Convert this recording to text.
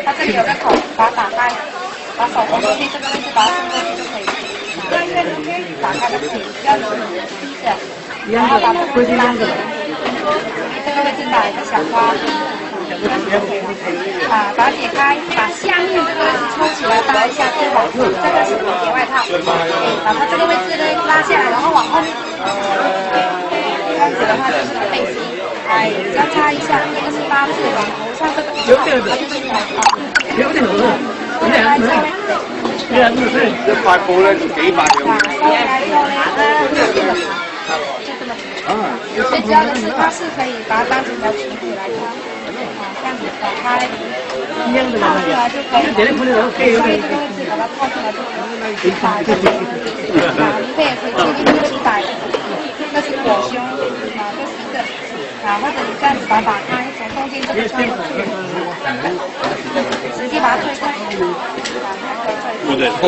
它这里有个口，把它打开，把手从中间这个位置把它伸过去就可以。打开就可以，这样子低着，然后把这个位置拉直，这个位置打一个小花，这样子就可以了。啊，把它解开，把下面这个位置抽起来搭一下肩膀，这个是蝴蝶外套。把它这个位置呢拉下来，然后往后面，这样子的话就是背心。来交叉一下，这个是八字，往头上这个地方，它就是来套。一塊布咧就幾百樣。收來之後呢，就這麼長。最主要的是它是可以把它當成條裙子來穿，這樣子打開，套出來就可以了。下面這個位置把它套出來就可以，打一個結，你可以前面這個是打，這是裹胸，這是一個，或者你這樣子把它打開，從中間這個穿過去，直接把它推開，把它推開。